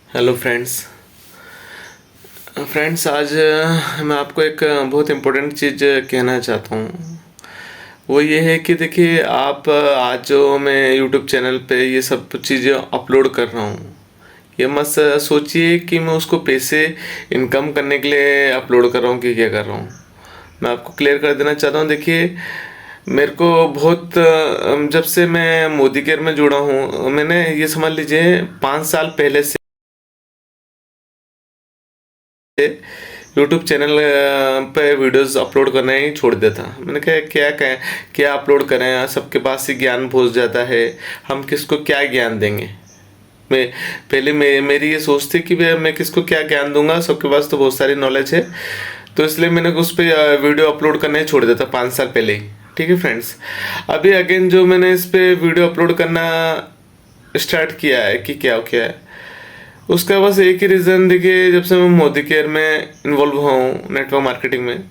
Hello friends आज मैं आपको एक बहुत इम्पोर्टेंट चीज़ कहना चाहता हूँ। वो ये है कि देखिए आप आज जो मैं यूट्यूब चैनल पे ये सब चीज़ें अपलोड कर रहा हूँ, ये मत सोचिए कि मैं उसको पैसे इनकम करने के लिए अपलोड कर रहा हूँ कि क्या कर रहा हूँ। मैं आपको क्लियर कर देना चाहता हूँ। देखिए मेरे को बहुत जब से मैं मोदी केयर में जुड़ा हूँ, मैंने ये समझ लीजिए 5 साल पहले से यूट्यूब चैनल पे वीडियोस अपलोड करना ही छोड़ दिया था। मैंने कहा क्या अपलोड करें, सबके पास ही ज्ञान पहुंच जाता है, हम किसको क्या ज्ञान देंगे। मैं पहले मेरी ये सोच थी कि भाई मैं किसको क्या ज्ञान दूंगा, सबके पास तो बहुत सारी नॉलेज है। तो इसलिए मैंने उस पर वीडियो अपलोड करना ही छोड़ दिया था 5 साल पहले ही। ठीक है फ्रेंड्स, अभी अगेन जो मैंने इस पे वीडियो अपलोड करना स्टार्ट किया है कि क्या क्या है, उसका बस एक ही रीज़न देखिए, जब से मैं मोदी केयर में इन्वॉल्व हुआ हूँ नेटवर्क मार्केटिंग में,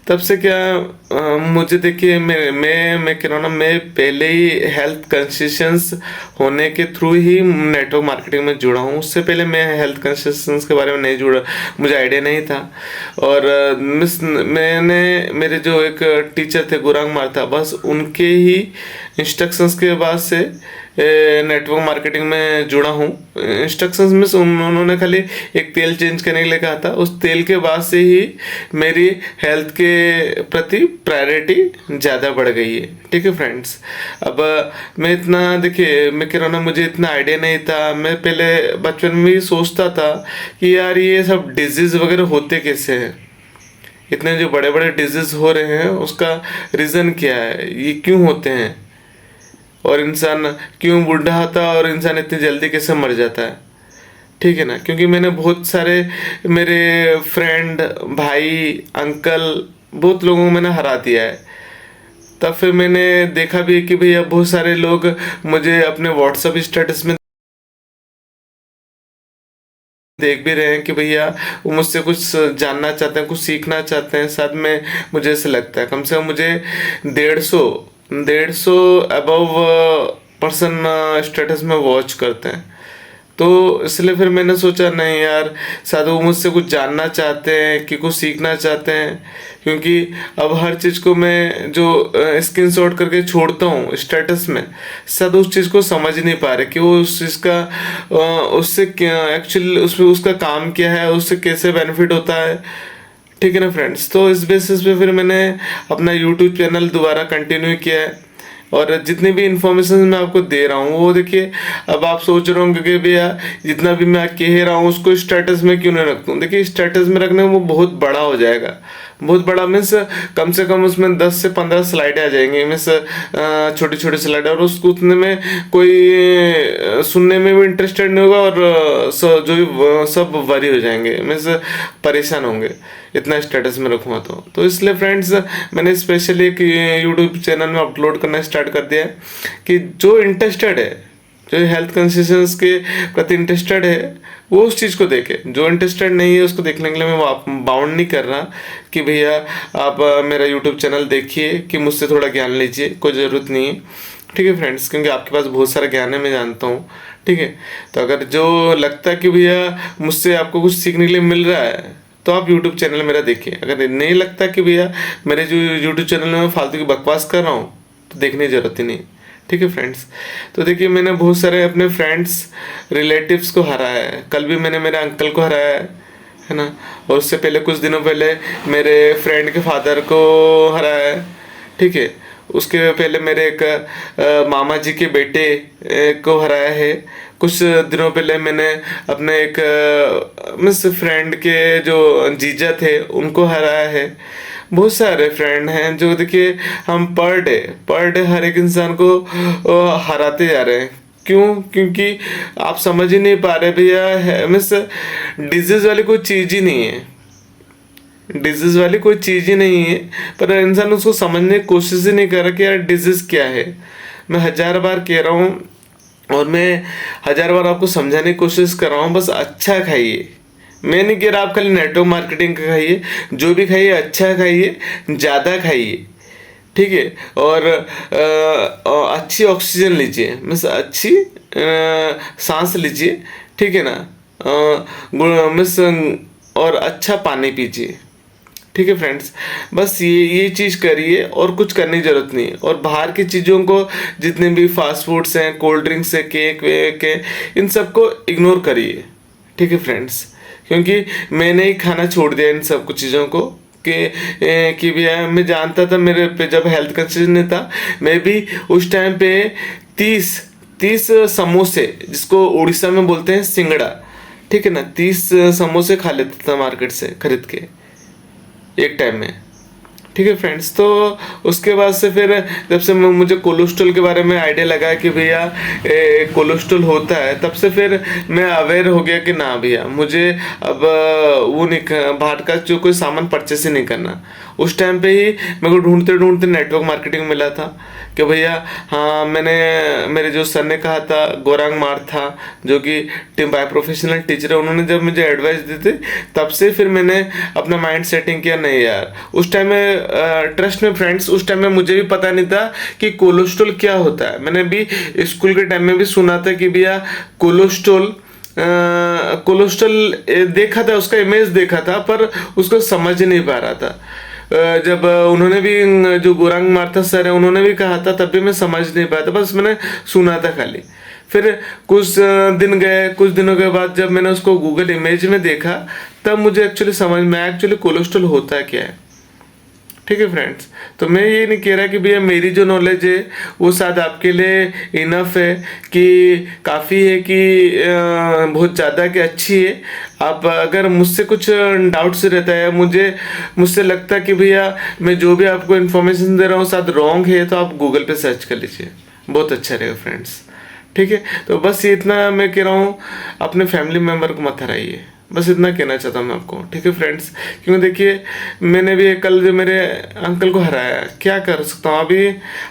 तब से क्या मुझे देखिए मैं कह रहा हूँ ना, मैं पहले ही हेल्थ कॉन्शियस होने के थ्रू ही नेटवर्क मार्केटिंग में जुड़ा हूँ। उससे पहले मैं हेल्थ कॉन्शियस के बारे में नहीं जुड़ा, मुझे आइडिया नहीं था। और मैंने मेरे जो एक टीचर थे गुरांग मार्था, बस उनके ही इंस्ट्रक्शंस के बाद से नेटवर्क मार्केटिंग में जुड़ा हूँ। इंस्ट्रक्शंस में उन्होंने खाली एक तेल चेंज करने के लिए कहा था, उस तेल के बाद से ही मेरी हेल्थ के प्रति प्रायोरिटी ज़्यादा बढ़ गई है। ठीक है फ्रेंड्स, अब मैं इतना देखिए, मैं कह रहा हूँ ना, मुझे इतना आइडिया नहीं था। मैं पहले बचपन में ही सोचता था कि यार ये सब डिजीज़ वगैरह होते कैसे हैं, इतने जो बड़े बड़े डिजीज़ हो रहे हैं उसका रीज़न क्या है, ये क्यों होते हैं, और इंसान क्यों बूढ़ा होता है और इंसान इतनी जल्दी कैसे मर जाता है। ठीक है ना, क्योंकि मैंने बहुत सारे मेरे फ्रेंड, भाई, अंकल, बहुत लोगों को मैंने हरा दिया है। तब फिर मैंने देखा भी कि भैया बहुत सारे लोग मुझे अपने व्हाट्सएप स्टेटस में देख भी रहे हैं कि भैया वो मुझसे कुछ जानना चाहते हैं, कुछ सीखना चाहते हैं। साथ में मुझे ऐसे लगता है कम से कम मुझे 150 अबव पर्सन स्टेटस में वॉच करते हैं। तो इसलिए फिर मैंने सोचा नहीं यार, शायद वो मुझसे कुछ जानना चाहते हैं कि कुछ सीखना चाहते हैं। क्योंकि अब हर चीज़ को मैं जो स्क्रीनशॉट करके छोड़ता हूँ स्टेटस में, शायद उस चीज़ को समझ नहीं पा रहे कि वो उस चीज़ का उससे क्या एक्चुअली उसमें उसका काम क्या है, उससे कैसे बेनिफिट होता है। ठीक है ना फ्रेंड्स, तो इस बेसिस पे फिर मैंने अपना यूट्यूब चैनल दोबारा कंटिन्यू किया है। और जितनी भी इंफॉर्मेशन मैं आपको दे रहा हूँ वो देखिए, अब आप सोच रहे होंगे कि भैया जितना भी मैं कह रहा हूँ उसको स्टेटस में क्यों नहीं रखता हूँ। देखिए स्टेटस में रखने में वो बहुत बड़ा हो जाएगा, बहुत बड़ा मीन्स कम से कम उसमें 10 से 15 स्लाइडें आ जाएंगी, मीन्स छोटी छोटी स्लाइड, और उसको उतने में कोई सुनने में भी इंटरेस्टेड नहीं होगा, और जो सब वरी हो जाएंगे, मीन्स परेशान होंगे इतना स्टेटस में रखूँगा। तो इसलिए फ्रेंड्स मैंने स्पेशली एक यूट्यूब चैनल में अपलोड करना स्टार्ट कर दिया है कि जो इंटरेस्टेड है, जो हेल्थ कॉन्शियस के प्रति इंटरेस्टेड है, वो उस चीज़ को देखे। जो इंटरेस्टेड नहीं है उसको देखने के लिए मैं बाउंड नहीं कर रहा कि भैया आप मेरा यूट्यूब चैनल देखिए कि मुझसे थोड़ा ज्ञान लीजिए, कोई ज़रूरत नहीं है। ठीक है फ्रेंड्स, क्योंकि आपके पास बहुत सारा ज्ञान है, मैं जानता हूँ। ठीक है, तो अगर जो लगता है कि भैया मुझसे आपको कुछ सीखने के लिए मिल रहा है तो आप YouTube चैनल मेरा देखिए। अगर नहीं लगता कि भैया मेरे जो YouTube चैनल में मैं फालतू की बकवास कर रहा हूँ तो देखने की ज़रूरत ही नहीं। ठीक है फ्रेंड्स, तो देखिए मैंने बहुत सारे अपने फ्रेंड्स, रिलेटिव्स को हराया है। कल भी मैंने मेरे अंकल को हराया है ना, और उससे पहले कुछ दिनों पहले मेरे फ्रेंड के फादर को हराया है। ठीक है, उसके पहले मेरे एक मामा जी के बेटे को हराया है। कुछ दिनों पहले मैंने अपने एक मिस फ्रेंड के जो जीजा थे उनको हराया है। बहुत सारे फ्रेंड हैं जो देखिए हम पर डे हर एक इंसान को हराते जा रहे हैं। क्यों? क्योंकि आप समझ ही नहीं पा रहे भैया, मिस डिजीज वाली कोई चीज़ ही नहीं है, डिजीज वाली कोई चीज़ ही नहीं है, पर इंसान उसको समझने की कोशिश ही नहीं कर रहा कि यार डिजीज क्या है। मैं 1000 बार कह रहा हूँ और मैं 1000 बार आपको समझाने की कोशिश कर रहा हूँ, बस अच्छा खाइए। मैं नहीं कह रहा आप खाली नेटवर्क मार्केटिंग का खाइए, जो भी खाइए अच्छा खाइए, ज़्यादा खाइए। ठीक है, और अच्छी ऑक्सीजन लीजिए, मीन्स अच्छी सांस लीजिए। ठीक है ना, मिस और अच्छा पानी पीजिए। ठीक है फ्रेंड्स, बस ये चीज़ करिए और कुछ करने की जरूरत नहीं है। और बाहर की चीज़ों को, जितने भी फास्ट फूड्स हैं, कोल्ड ड्रिंक्स है, केक वेक है, इन सबको इग्नोर करिए। ठीक है फ्रेंड्स, क्योंकि मैंने ही खाना छोड़ दिया इन सब कुछ चीज़ों को कि भैया मैं जानता था, मेरे पे जब हेल्थ कंसिडर नहीं था, मैं भी उस टाइम पे 30 समोसे, जिसको उड़ीसा में बोलते हैं सिंगड़ा, ठीक है ना, 30 समोसे खा लेता था मार्केट से खरीद के एक टाइम में। ठीक है फ्रेंड्स, तो उसके बाद से फिर जब से मुझे कोलेस्ट्रॉल के बारे में आइडिया लगा कि भैया कोलेस्ट्रॉल होता है, तब से फिर मैं अवेयर हो गया कि ना भैया मुझे अब वो नहीं, बाहर का जो कोई सामान परचेस ही नहीं करना। उस टाइम पे ही मेरे को ढूंढते ढूंढते नेटवर्क मार्केटिंग मिला था कि भैया हाँ, मेरे जो सर ने कहा था, गौरांग मार था, जो कि बाय प्रोफेशनल टीचर है, उन्होंने जब मुझे एडवाइस दी थी, तब से फिर मैंने अपना माइंड सेटिंग किया। नहीं यार, उस टाइम में ट्रस्ट में फ्रेंड्स, उस टाइम में मुझे भी पता नहीं था कि कोलेस्ट्रॉल क्या होता है। मैंने भी स्कूल के टाइम में भी सुना था कि भैया कोलेस्ट्रॉल देखा था, उसका इमेज देखा था, पर उसको समझ नहीं पा रहा था। जब उन्होंने भी, जो गौरांग मारता सर है, उन्होंने भी कहा था, तब भी मैं समझ नहीं पाया था, बस मैंने सुना था खाली। फिर कुछ दिन गए, कुछ दिनों के बाद जब मैंने उसको गूगल इमेज में देखा, तब मुझे एक्चुअली समझ में आया एक्चुअली कोलेस्ट्रॉल होता क्या है। ठीक है फ्रेंड्स, तो मैं ये नहीं कह रहा कि भैया मेरी जो नॉलेज है वो शायद आपके लिए इनफ है, कि काफ़ी है, कि बहुत ज़्यादा कि अच्छी है। आप अगर मुझसे कुछ डाउट्स रहता है, मुझसे लगता है कि भैया मैं जो भी आपको इन्फॉर्मेशन दे रहा हूँ शायद रॉन्ग है, तो आप गूगल पे सर्च कर लीजिए, बहुत अच्छा रहेगा फ्रेंड्स। ठीक है, तो बस ये इतना मैं कह रहा हूँ, अपने फैमिली मेम्बर को मत हराइए, बस इतना कहना चाहता हूँ मैं आपको। ठीक है फ्रेंड्स, क्योंकि देखिए मैंने भी कल जो मेरे अंकल को हराया, क्या कर सकता हूँ, अभी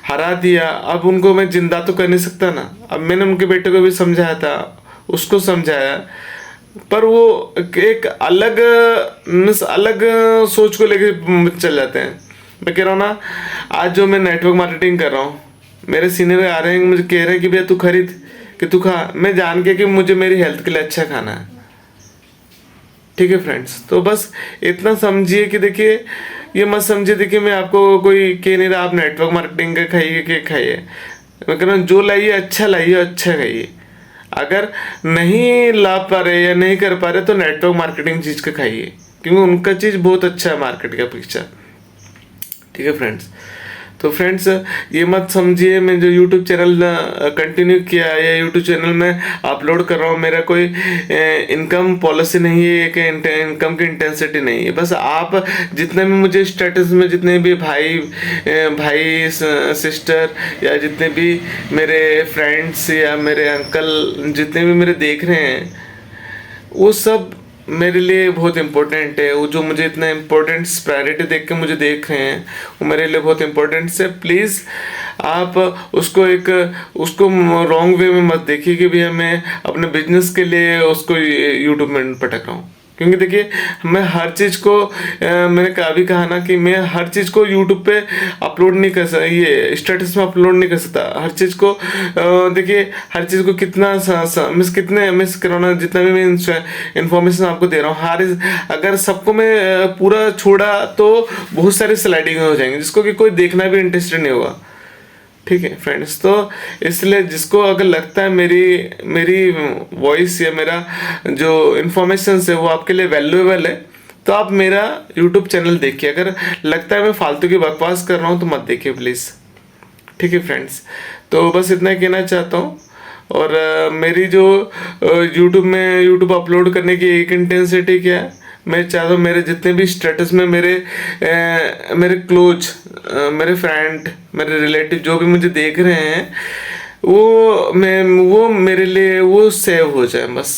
हरा दिया, अब उनको मैं जिंदा तो कर नहीं सकता ना। अब मैंने उनके बेटे को भी समझाया था, उसको समझाया, पर वो एक अलग सोच को लेके चल जाते हैं। मैं कह रहा हूँ ना, आज जो मैं नेटवर्क मार्केटिंग कर रहा हूँ, मेरे सीनियर आ रहे हैं, मुझे कह रहे हैं कि भैया तू खरीद, कि तू खा, मैं जान के कि मुझे मेरी हेल्थ के लिए अच्छा खाना है। ठीक है फ्रेंड्स, तो बस इतना समझिए कि देखिए, ये मत समझिए, देखिए मैं आपको कोई कह नहीं रहा आप नेटवर्क मार्केटिंग का खाइए कि खाइए। मैं कह रहा हूँ जो लाइए अच्छा लाइए, अच्छा खाइए। अगर नहीं ला पा रहे या नहीं कर पा रहे, तो नेटवर्क मार्केटिंग चीज़ का खाइए, क्योंकि उनका चीज़ बहुत अच्छा है मार्केट का पिक्चर। ठीक है फ्रेंड्स, तो फ्रेंड्स ये मत समझिए मैं जो YouTube चैनल कंटिन्यू किया है, या YouTube चैनल में अपलोड कर रहा हूँ, मेरा कोई इनकम पॉलिसी नहीं है, कि इनकम की इंटेंसिटी नहीं है। बस आप जितने भी मुझे स्टेटस में, जितने भी भाई सिस्टर, या जितने भी मेरे फ्रेंड्स या मेरे अंकल जितने भी मेरे देख रहे हैं, वो सब मेरे लिए बहुत इम्पोर्टेंट है। वो जो मुझे इतना इम्पोर्टेंट प्रायोरिटी देख के मुझे देख रहे हैं, वो मेरे लिए बहुत इम्पोर्टेंट है। प्लीज़ आप उसको रॉन्ग वे में मत देखिए कि भैया मैं अपने बिजनेस के लिए उसको यूट्यूब में पटक रहा हूँ। क्योंकि देखिए मैं हर चीज़ को मैंने कभी कहा ना कि मैं हर चीज़ को यूट्यूब पे अपलोड नहीं कर सकता, ये स्टेटस में अपलोड नहीं कर सकता हर चीज़ को। देखिए हर चीज़ को कितना मिस कराना, जितना भी मैं इन्फॉर्मेशन आपको दे रहा हूँ, अगर सबको मैं पूरा छोड़ा तो बहुत सारी स्लाइडिंग हो जाएंगी, जिसको कि कोई देखना भी इंटरेस्टेड नहीं होगा। ठीक है फ्रेंड्स, तो इसलिए जिसको अगर लगता है मेरी वॉइस या मेरा जो इन्फॉर्मेशन है वो आपके लिए वैल्यूएबल है, तो आप मेरा यूट्यूब चैनल देखिए। अगर लगता है मैं फालतू की बकवास कर रहा हूँ तो मत देखिए प्लीज़। ठीक है फ्रेंड्स, तो बस इतना कहना चाहता हूँ। और मेरी जो यूट्यूब अपलोड करने की एक इंटेंसिटी क्या है, मैं चाहता हूँ मेरे जितने भी स्टेटस में मेरे क्लोज, मेरे फ्रेंड, मेरे रिलेटिव जो भी मुझे देख रहे हैं, वो मेरे लिए वो सेव हो जाए, बस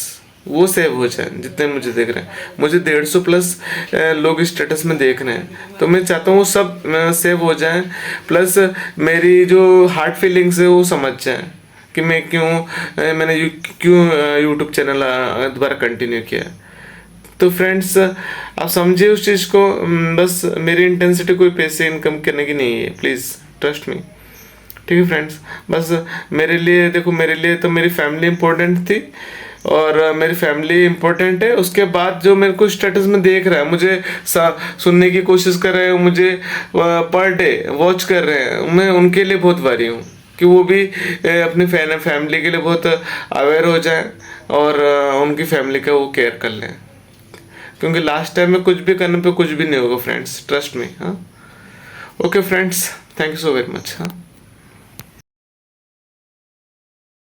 वो सेव हो जाए। जितने मुझे देख रहे हैं, मुझे 150+ लोग स्टेटस में देख रहे हैं, तो मैं चाहता हूँ वो सब सेव हो जाए, प्लस मेरी जो हार्ट फीलिंग्स है वो समझ जाए कि मैंने क्यों यूट्यूब चैनल दोबारा कंटिन्यू किया। तो फ्रेंड्स आप समझिए उस चीज़ को। बस मेरी इंटेंसिटी कोई पैसे इनकम करने की नहीं है, प्लीज़ ट्रस्ट मी। ठीक है फ्रेंड्स, बस मेरे लिए देखो, मेरे लिए तो मेरी फैमिली इम्पोर्टेंट थी, और मेरी फैमिली इम्पोर्टेंट है, उसके बाद जो मेरे को स्टेटस में देख रहा है, मुझे सुनने की कोशिश कर रहे हैं, मुझे पर डे वॉच कर रहे हैं, मैं उनके लिए बहुत वारी हूँ कि वो भी अपनी फैमिली के लिए बहुत अवेयर हो जाए और उनकी फैमिली का वो केयर कर लें, क्योंकि लास्ट टाइम में कुछ भी करने पे कुछ भी नहीं होगा फ्रेंड्स, ट्रस्ट मी। हाँ, okay friends, thank you so very much. हाँ।